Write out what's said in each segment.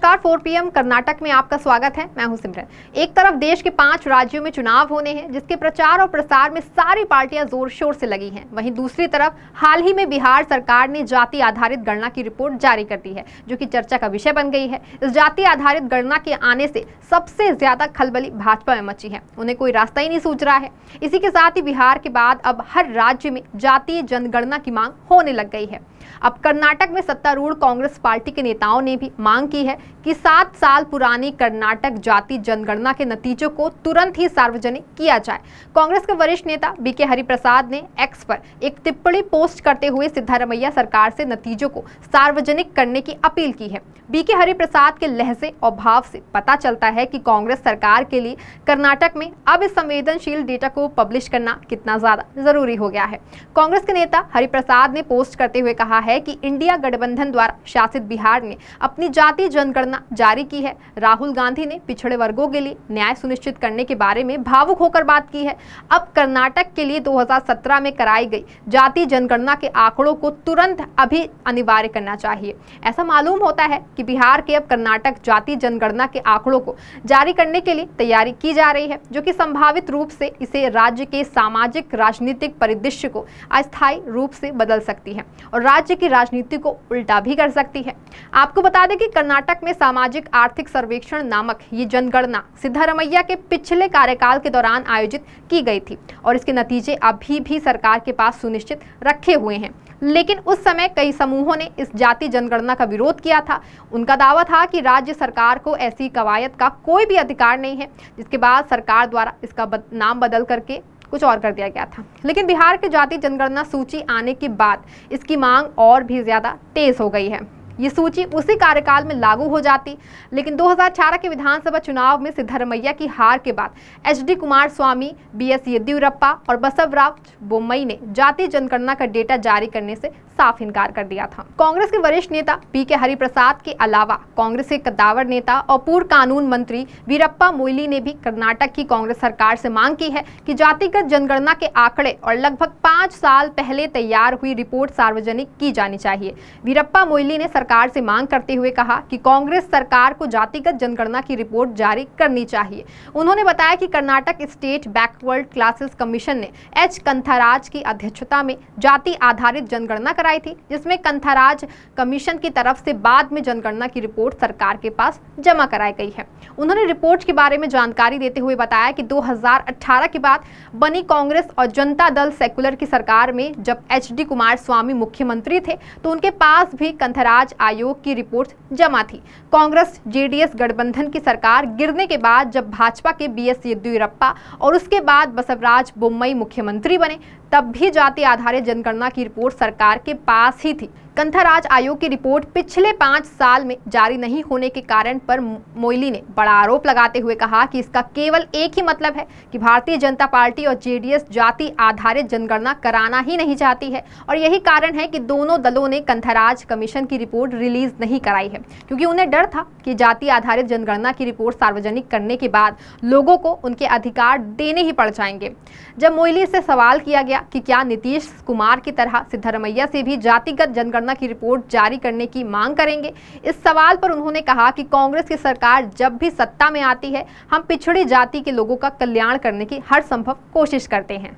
नमस्कार 4 PM कर्नाटक में आपका स्वागत है। मैं हूं सिमरन। एक तरफ देश के 5 राज्यों में चुनाव होने हैं, जिसके प्रचार और प्रसार में सारी पार्टियां जोर शोर से लगी हैं। वहीं दूसरी तरफ हाल ही में बिहार सरकार ने जाति आधारित गणना की रिपोर्ट जारी कर दी है, जो कि चर्चा का विषय बन गई है। इस जाति आधारित गणना के आने से सबसे ज्यादा खलबली भाजपा में मची है। उन्हें कोई रास्ता ही नहीं सूझ रहा है। इसी के साथ ही बिहार के बाद अब हर राज्य में जातीय जनगणना की मांग होने लग गई है। अब कर्नाटक में सत्तारूढ़ कांग्रेस पार्टी के नेताओं ने भी मांग की है कि 7 साल पुरानी कर्नाटक जाति जनगणना के नतीजों को तुरंत ही सार्वजनिक किया जाए। कांग्रेस के वरिष्ठ नेता बीके हरिप्रसाद ने एक्स पर एक टिप्पणी पोस्ट करते हुए सिद्धारमैया सरकार से नतीजों को सार्वजनिक करने की अपील की है। बीके हरिप्रसाद के लहजे और भाव से पता चलता है कि कांग्रेस सरकार के लिए कर्नाटक में अब इस संवेदनशील डेटा को पब्लिश करना कितना ज्यादा जरूरी हो गया है। कांग्रेस के नेता हरिप्रसाद ने पोस्ट करते हुए कहा है कि इंडिया गठबंधन द्वारा शासित बिहार ने अपनी जाति जनगणना जारी की है। राहुल गांधी ने पिछड़े वर्गों के लिए न्याय सुनिश्चित करने के बारे में भावुक होकर बात की है। अब कर्नाटक के लिए 2017 में कराई गई जाति जनगणना के आंकड़ों को तुरंत अभी अनिवार्य करना चाहिए। ऐसा मालूम होता है कि बिहार के अब कर्नाटक जाति जनगणना के आंकड़ों को जारी करने के लिए तैयारी की जा रही है, जो कि संभावित रूप से इसे राज्य के सामाजिक राजनीतिक परिदृश्य को अस्थायी रूप से बदल सकती है और राज्य की राजनीति को उल्टा भी कर सकती है। आपको बता दें कि कर्नाटक में सामाजिक आर्थिक सर्वेक्षण नामक ये जनगणना सिद्धारमैया के पिछले कार्यकाल के दौरान आयोजित की गई थी और इसके नतीजे अभी भी सरकार के पास सुनिश्चित रखे हुए हैं। लेकिन उस समय कई समूहों ने इस जाति जनगणना का विरोध किया था। उनका दावा था कि राज्य सरकार को ऐसी कवायद का कोई भी अधिकार नहीं है, जिसके बाद सरकार द्वारा इसका नाम बदल करके कुछ और कर दिया गया था। लेकिन बिहार के जाति जनगणना सूची आने के बाद इसकी मांग और भी ज्यादा तेज हो गई है। ये सूची उसी कार्यकाल में लागू हो जाती, लेकिन 2018 के विधानसभा चुनाव में सिद्धारमैया की हार के बाद HD कुमारस्वामी, BS येदियुरप्पा और बसवराज बोम्मई ने जाति जनगणना का डेटा जारी करने से साफ इनकार कर दिया था। कांग्रेस के वरिष्ठ नेता बीके हरिप्रसाद के अलावा कांग्रेस के कद्दावर नेता और पूर्व कानून मंत्री वीरप्पा मोइली ने भी कर्नाटक की कांग्रेस सरकार से मांग की है कि जातिगत जनगणना के आंकड़े और लगभग 5 साल पहले तैयार हुई रिपोर्ट सार्वजनिक की जानी चाहिए। वीरप्पा मोइली ने सरकार से मांग करते हुए कहा कि कांग्रेस सरकार को जातिगत जनगणना की रिपोर्ट जारी करनी चाहिए। उन्होंने बताया कि Karnataka state backward classes commission ने H कंथाराज की अध्यक्षता में जाति आधारित जनगणना कराई थी, जिसमें कंथाराज कमीशन की तरफ से बाद में जनगणना की रिपोर्ट सरकार के पास जमा कराई गई है। उन्होंने रिपोर्ट के बारे में जानकारी देते हुए बताया कि 2018 के बाद बनी कांग्रेस और जनता दल सेकुलर की सरकार में जब HD कुमारस्वामी मुख्यमंत्री थे तो उनके पास भी कंथाराज आयोग की रिपोर्ट जमा थी। कांग्रेस JDS गठबंधन की सरकार गिरने के बाद जब भाजपा के BS येदियुरप्पा और उसके बाद बसवराज बोम्मई मुख्यमंत्री बने, तब भी जाति आधारित जनगणना की रिपोर्ट सरकार के पास ही थी। कंथाराज आयोग की रिपोर्ट पिछले 5 साल में जारी नहीं होने के कारण पर मोइली ने बड़ा आरोप लगाते हुए कहा कि इसका केवल एक ही मतलब है कि भारतीय जनता पार्टी और JDS जाति आधारित जनगणना कराना ही नहीं चाहती है और यही कारण है कि दोनों दलों ने कंथाराज कमीशन की रिपोर्ट रिलीज नहीं कराई है, क्योंकि उन्हें डर था कि जाति आधारित जनगणना की रिपोर्ट सार्वजनिक करने के बाद लोगों को उनके अधिकार देने ही पड़ जाएंगे। जब मोइली से सवाल किया गया कि क्या नीतीश कुमार की तरह सिद्धारमैया से भी जातिगत जनगणना की रिपोर्ट जारी करने की मांग करेंगे, इस सवाल पर उन्होंने कहा कि कांग्रेस की सरकार जब भी सत्ता में आती है, हम पिछड़ी जाति के लोगों का कल्याण करने की हर संभव कोशिश करते हैं।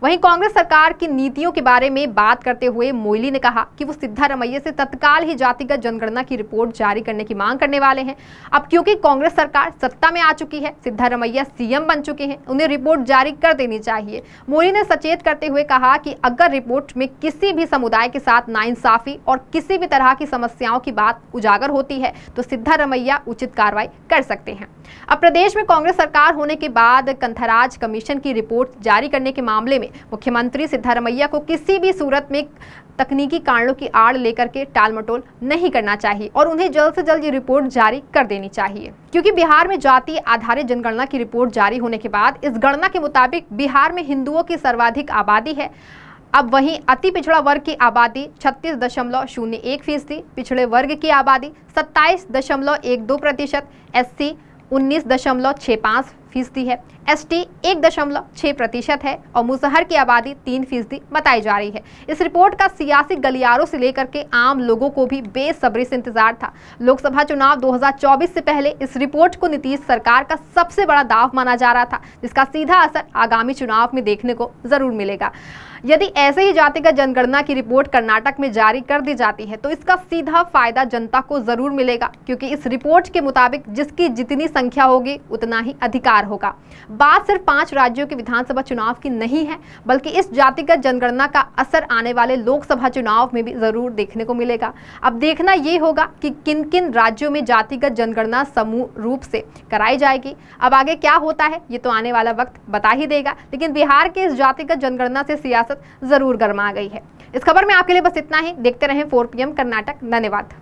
वहीं कांग्रेस सरकार की नीतियों के बारे में बात करते हुए मोइली ने कहा कि वो सिद्धारमैया से तत्काल ही जातिगत जनगणना की रिपोर्ट जारी करने की मांग करने वाले हैं। अब क्योंकि कांग्रेस सरकार सत्ता में आ चुकी है, सिद्धारमैया CM बन चुके हैं, उन्हें रिपोर्ट जारी कर देनी चाहिए। मोइली ने सचेत करते हुए कहा कि अगर रिपोर्ट में किसी भी समुदाय के साथ नाइंसाफी और किसी भी तरह की समस्याओं की बात उजागर होती है तो सिद्धारमैया उचित कार्रवाई कर सकते हैं। अब प्रदेश में कांग्रेस सरकार होने के बाद कंथाराज कमीशन की रिपोर्ट जारी करने के मामले में मुख्यमंत्री सिद्धारमैया को किसी भी सूरत में तकनीकी कारणों की आड़ लेकर के टालमटोल नहीं करना चाहिए और उन्हें जल्द से जल्द ये रिपोर्ट जारी कर देनी चाहिए, क्योंकि बिहार में जाति आधारित जनगणना की रिपोर्ट जारी होने के बाद इस गणना के मुताबिक बिहार में हिंदुओं की सर्वाधिक आबादी है। अब वहीं अति पिछड़ा वर्ग की आबादी 36.01%, पिछड़े वर्ग की आबादी 27.12%, SC 19.65% है, एसटी 1.6% है और मुसहर की आबादी 3% बताई जा रही है। इस रिपोर्ट का सियासी गलियारों से लेकर के आम लोगों को भी बेसब्री से इंतजार था। लोकसभा चुनाव 2024 से पहले इस रिपोर्ट को नीतीश सरकार का सबसे बड़ा दाव माना जा रहा था, जिसका सीधा असर आगामी चुनाव में देखने को जरूर मिलेगा। यदि ऐसे ही जातिगत जनगणना की रिपोर्ट कर्नाटक में जारी कर दी जाती है तो इसका सीधा फायदा जनता को जरूर मिलेगा, क्योंकि इस रिपोर्ट के मुताबिक जिसकी जितनी संख्या होगी उतना ही अधिकार होगा। बात सिर्फ 5 राज्यों के विधानसभा चुनाव की नहीं है, बल्कि इस जातिगत जनगणना का असर आने वाले लोकसभा चुनाव में भी जरूर देखने को मिलेगा। अब देखना ये होगा कि किन किन राज्यों में जातिगत जनगणना समूह रूप से कराई जाएगी। अब आगे क्या होता है ये तो आने वाला वक्त बता ही देगा, लेकिन बिहार के इस जातिगत जनगणना से सियासत जरूर गर्मा गई है। इस खबर में आपके लिए बस इतना ही। देखते रहें 4 PM कर्नाटक। धन्यवाद।